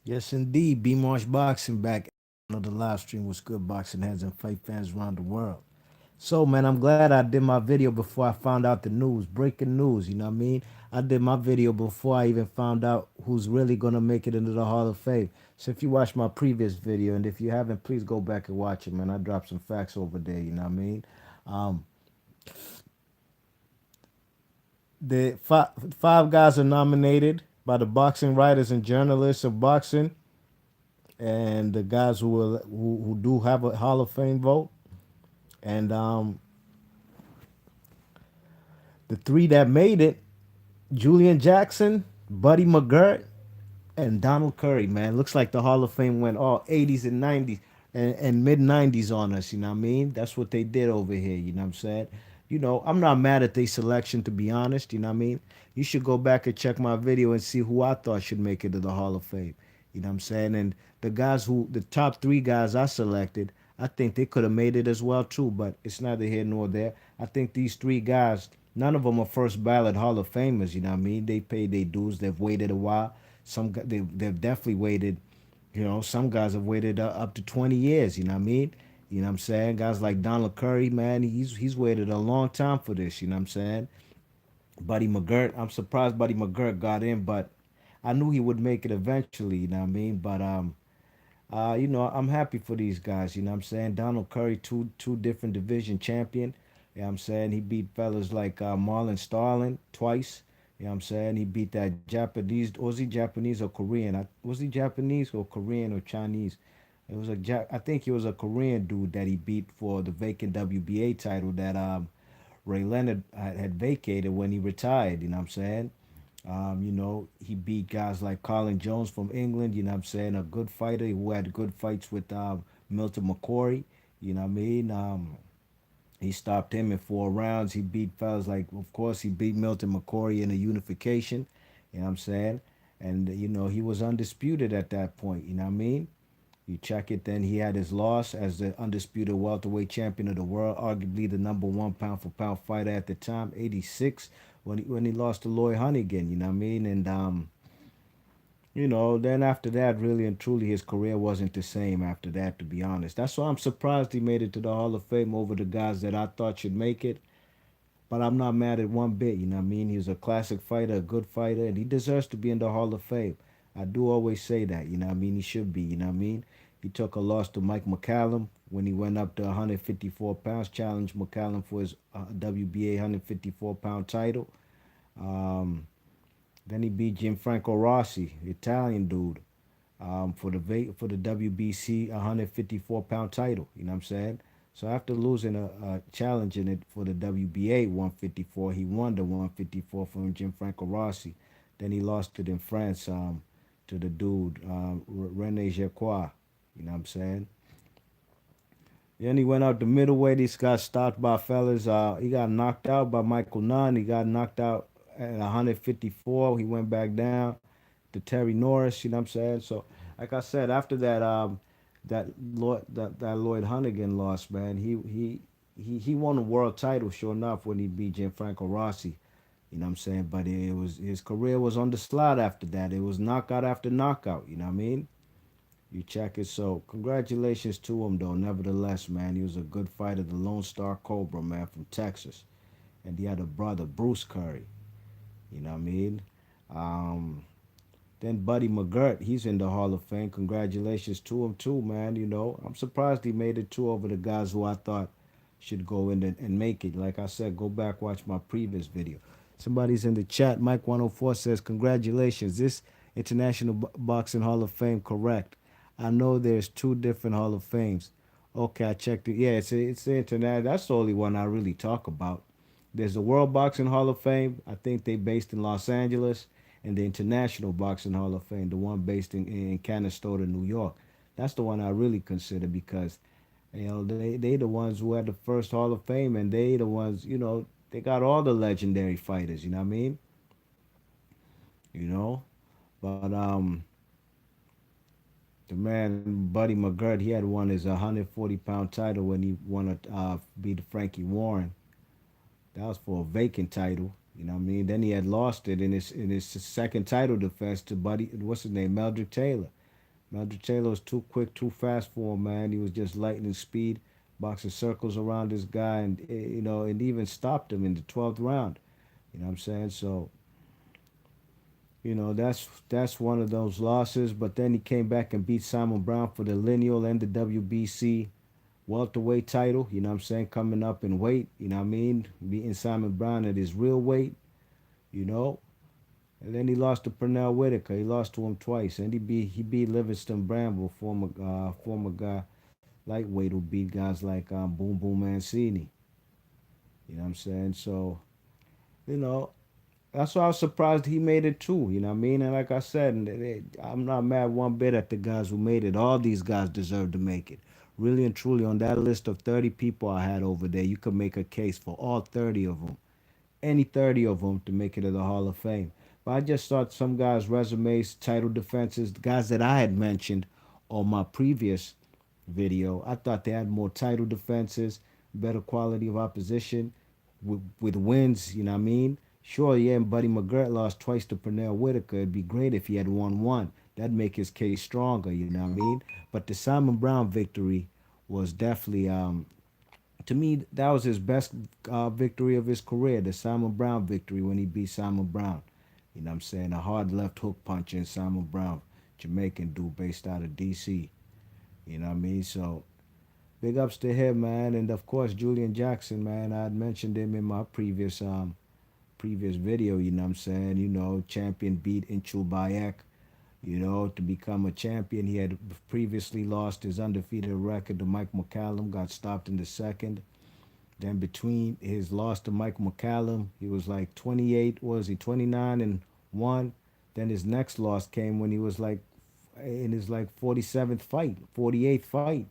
Yes, indeed. B Marsh Boxing back on the live stream was good boxing heads and fight fans around the world. So, man, I'm glad I did my video before I found out the news. Breaking news, you know what I mean? I did my video before I even found out who's really going to make it into the Hall of Fame. So, if you watched my previous video, and if you haven't, please go back and watch it, man. I dropped some facts over there, you know what I mean? Um, the five guys are nominated by the boxing writers and journalists of boxing, and the guys who do have a Hall of Fame vote. And the three that made it, Julian Jackson, Buddy McGirt, and Donald Curry, man. Looks like the Hall of Fame went all 80s and 90s and mid 90s on us, you know what I mean? That's what they did over here, you know what I'm saying? You know, I'm not mad at their selection, to be honest, you know what I mean? You should go back and check my video and see who I thought should make it to the Hall of Fame, you know what I'm saying? And the top three guys I selected, I think they could have made it as well, too, but it's neither here nor there. I think these three guys, none of them are first ballot Hall of Famers, you know what I mean? They paid their dues, they've waited a while. They've definitely waited. You know, some guys have waited up to 20 years. You know what I mean? You know what I'm saying? Guys like Donald Curry, man, he's waited a long time for this. You know what I'm saying? Buddy McGirt, I'm surprised Buddy McGirt got in, but I knew he would make it eventually. You know what I mean? But I'm happy for these guys. You know what I'm saying? Donald Curry, two different division champion. You know what I'm saying? He beat fellas like Marlon Starling twice. You know what I'm saying? He beat that Japanese. Was he Japanese or Korean? Was he Japanese or Korean or Chinese? I think he was a Korean dude that he beat for the vacant WBA title that Ray Leonard had vacated when he retired. You know what I'm saying? He beat guys like Colin Jones from England, you know what I'm saying, a good fighter who had good fights with Milton McCory, you know what I mean? He stopped him in 4 rounds. He beat fellas like, of course, he beat Milton McCory in a unification, you know what I'm saying? And, he was undisputed at that point, you know what I mean? You check it, then he had his loss as the undisputed welterweight champion of the world, arguably the number one pound for pound fighter at the time, 86, when he lost to Lloyd Hunnigan, you know what I mean? And then after that, really and truly, his career wasn't the same after that, to be honest. That's why I'm surprised he made it to the Hall of Fame over the guys that I thought should make it. But I'm not mad at one bit, you know what I mean? He was a classic fighter, a good fighter, and he deserves to be in the Hall of Fame. I do always say that, you know what I mean? He should be, you know what I mean? He took a loss to Mike McCallum when he went up to 154 pounds, challenged McCallum for his WBA 154-pound title. Um, then he beat Gianfranco Rossi, Italian dude, for the WBC 154-pound title. You know what I'm saying? So after losing a challenge in it for the WBA 154, he won the 154 from Gianfranco Rossi. Then he lost it in France to the dude Rene Jacquard. You know what I'm saying? Then he went out the middleweight. He got stopped by fellas. He got knocked out by Michael Nunn. He got knocked out at 154. He went back down to Terry Norris. You know what I'm saying? So, like I said, after that, that Lloyd Hunnigan loss, man, he won a world title. Sure enough, when he beat Gianfranco Rossi. You know what I'm saying? But it was his career was on the slide after that. It was knockout after knockout. You know what I mean? You check it. So congratulations to him, though. Nevertheless, man, he was a good fighter, the Lone Star Cobra, man, from Texas, and he had a brother, Bruce Curry. You know what I mean? Um, then Buddy McGirt, he's in the Hall of Fame. Congratulations to him too, man. I'm surprised he made it two over the guys who I thought should go in and make it. Like I said, go back watch my previous video. Somebody's in the chat. Mike 104 says, "Congratulations, this International Boxing Hall of Fame correct. I know there's two different Hall of Fames. Okay, I checked it. Yeah, it's the internet. That's the only one I really talk about. There's the World Boxing Hall of Fame. I think they based in Los Angeles, and the International Boxing Hall of Fame, the one based in Canastota, New York. That's the one I really consider because they the ones who had the first Hall of Fame, and they the ones they got all the legendary fighters. You know what I mean? You know, but the man Buddy McGirt, he had won his 140-pound title when he won beat Frankie Warren. That was for a vacant title. You know what I mean? Then he had lost it in his second title defense to Buddy, what's his name, Meldrick Taylor. Meldrick Taylor was too quick, too fast for him, man. He was just lightning speed, boxing circles around this guy, and and even stopped him in the 12th round. You know what I'm saying? So, that's one of those losses. But then he came back and beat Simon Brown for the lineal and the WBC welterweight title. You know what I'm saying? Coming up in weight. You know what I mean? Beating Simon Brown at his real weight. You know. And then he lost to Pernell Whitaker. He lost to him twice, and he beat Livingston Bramble, former guy lightweight who beat guys like Boom Boom Mancini. You know what I'm saying? So you know that's why I was surprised he made it too. You know what I mean? And like I said, I'm not mad one bit at the guys who made it. All these guys deserve to make it. Really and truly, on that list of 30 people I had over there, you could make a case for all 30 of them, any 30 of them, to make it to the Hall of Fame. But I just thought some guys' resumes, title defenses, the guys that I had mentioned on my previous video, I thought they had more title defenses, better quality of opposition with wins, you know what I mean? Sure, yeah, and Buddy McGirt lost twice to Pernell Whitaker. It'd be great if he had won one. That'd make his case stronger, you know what I mean? But the Simon Brown victory was definitely to me, that was his best victory of his career, the Simon Brown victory when he beat Simon Brown. You know what I'm saying? A hard left hook puncher in Simon Brown, Jamaican dude based out of D.C. You know what I mean? So big ups to him, man. And of course, Julian Jackson, man. I had mentioned him in my previous video, you know what I'm saying? Champion beat Inchul Bayek. To become a champion, he had previously lost his undefeated record to Mike McCallum, got stopped in the second. Then between his loss to Mike McCallum, he was like 28, was he 29 and 1. Then his next loss came when he was like in his like 47th fight, 48th fight.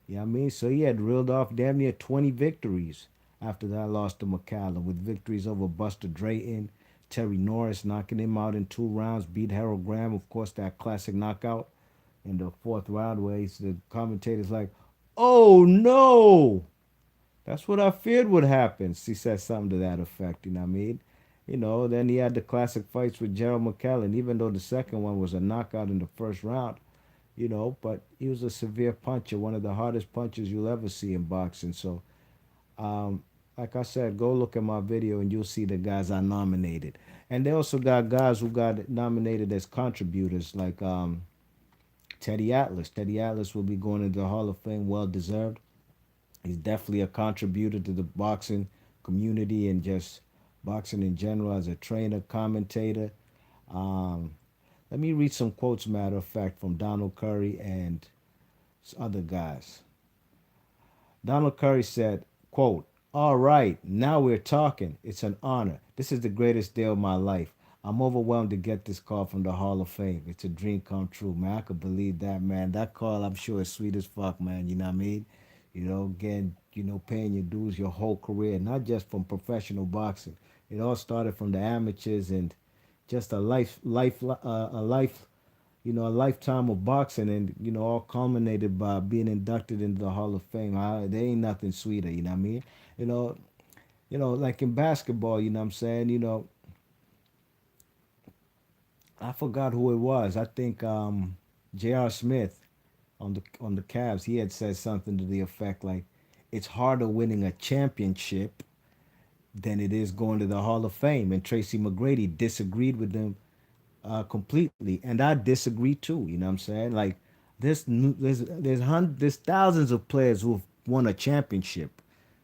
You know what I mean? So he had reeled off damn near 20 victories after that loss to McCallum, with victories over Buster Drayton, Terry Norris knocking him out in 2 rounds, beat Harold Graham, of course, that classic knockout in the fourth round where the commentator's like, oh no! That's what I feared would happen. She said something to that effect, you know what I mean? Then he had the classic fights with Gerald McClellan, even though the second one was a knockout in the first round, but he was a severe puncher, one of the hardest punchers you'll ever see in boxing. So, um, like I said, go look at my video and you'll see the guys I nominated. And they also got guys who got nominated as contributors, like Teddy Atlas. Teddy Atlas will be going into the Hall of Fame, well deserved. He's definitely a contributor to the boxing community and just boxing in general as a trainer, commentator. Um, Let me read some quotes, matter of fact, from Donald Curry and other guys. Donald Curry said, quote, all right, now we're talking. It's an honor. This is the greatest day of my life. I'm overwhelmed to get this call from the Hall of Fame. It's a dream come true, man. I could believe that, man. That call, I'm sure, is sweet as fuck, man. You know what I mean? Again, paying your dues your whole career, not just from professional boxing. It all started from the amateurs and just a lifetime of boxing, and all culminated by being inducted into the Hall of Fame. There ain't nothing sweeter, you know what I mean? You know, like in basketball, you know what I'm saying? I forgot who it was. I think J.R. Smith on the Cavs, he had said something to the effect like, "It's harder winning a championship than it is going to the Hall of Fame." And Tracy McGrady disagreed with them completely, and I disagree too. You know what I'm saying? Like, there's thousands of players who've won a championship.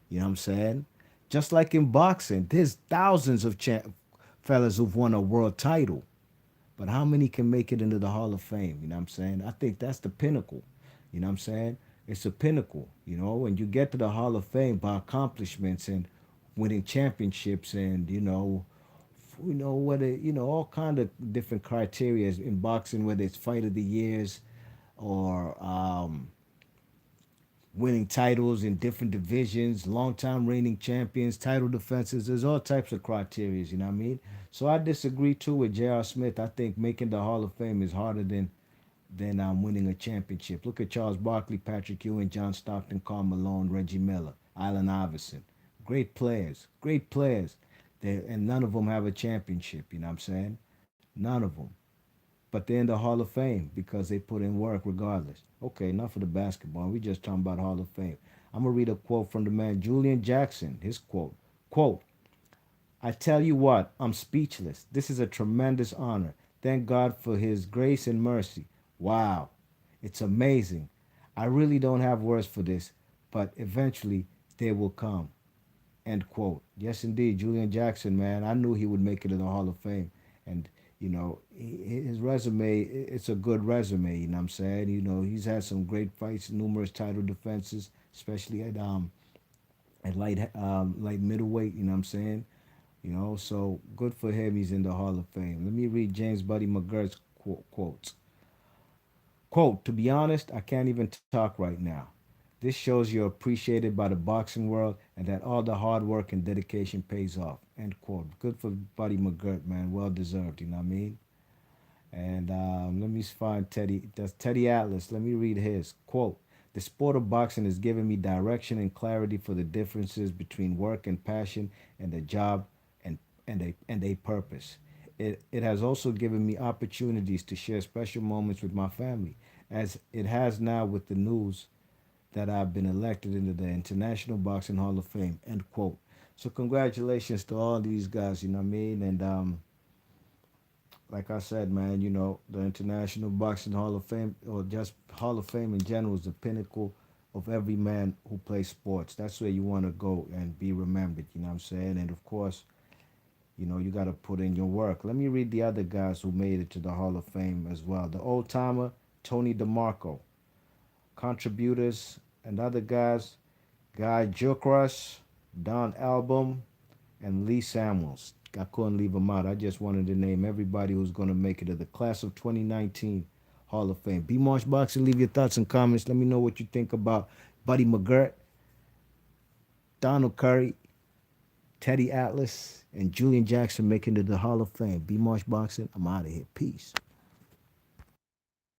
You know what I'm saying? Just like in boxing, there's thousands of fellas who've won a world title. But how many can make it into the Hall of Fame? You know what I'm saying? I think that's the pinnacle. You know what I'm saying? It's a pinnacle. When you get to the Hall of Fame by accomplishments and winning championships, and whether all kind of different criteria in boxing, whether it's fight of the years or winning titles in different divisions, long time reigning champions, title defenses. There's all types of criteria, you know what I mean? So I disagree too with J.R. Smith. I think making the Hall of Fame is harder than winning a championship. Look at Charles Barkley, Patrick Ewing, John Stockton, Karl Malone, Reggie Miller, Allen Iverson. Great players, great players. And none of them have a championship, you know what I'm saying? None of them. but they're in the Hall of Fame because they put in work regardless. Okay, enough of the basketball. We just talking about Hall of Fame. I'm gonna read a quote from the man Julian Jackson. His quote: "I tell you what, I'm speechless. This is a tremendous honor. Thank God for His grace and mercy. Wow, it's amazing. I really don't have words for this, but eventually they will come." End quote. Yes, indeed, Julian Jackson, man. I knew he would make it in the Hall of Fame, and his resume. It's a good resume. You know what I'm saying? He's had some great fights, numerous title defenses, especially at light middleweight. You know what I'm saying? So good for him. He's in the Hall of Fame. Let me read James Buddy McGirt's quotes. Quote, "To be honest, I can't even talk right now. This shows you're appreciated by the boxing world and that all the hard work and dedication pays off." End quote. Good for Buddy McGirt, man. Well deserved, you know what I mean? And let me find Teddy. That's Teddy Atlas. Let me read his quote. "The sport of boxing has given me direction and clarity for the differences between work and passion and a job and and a purpose. It has also given me opportunities to share special moments with my family, as it has now with the news that I've been elected into the International Boxing Hall of Fame." End quote. So congratulations to all these guys, you know what I mean? And like I said, man, the International Boxing Hall of Fame, or just Hall of Fame in general, is the pinnacle of every man who plays sports. That's where you want to go and be remembered, you know what I'm saying? And of course, you got to put in your work. Let me read the other guys who made it to the Hall of Fame as well. The old timer, Tony DeMarco. Contributors and other guys, Guy Jokras, Don Album, and Lee Samuels. I couldn't leave them out. I just wanted to name everybody who's going to make it to the class of 2019 Hall of Fame. B Marsh Boxing, leave your thoughts and comments. Let me know what you think about Buddy McGirt, Donald Curry, Teddy Atlas, and Julian Jackson making it to the Hall of Fame. B Marsh Boxing, I'm out of here. Peace.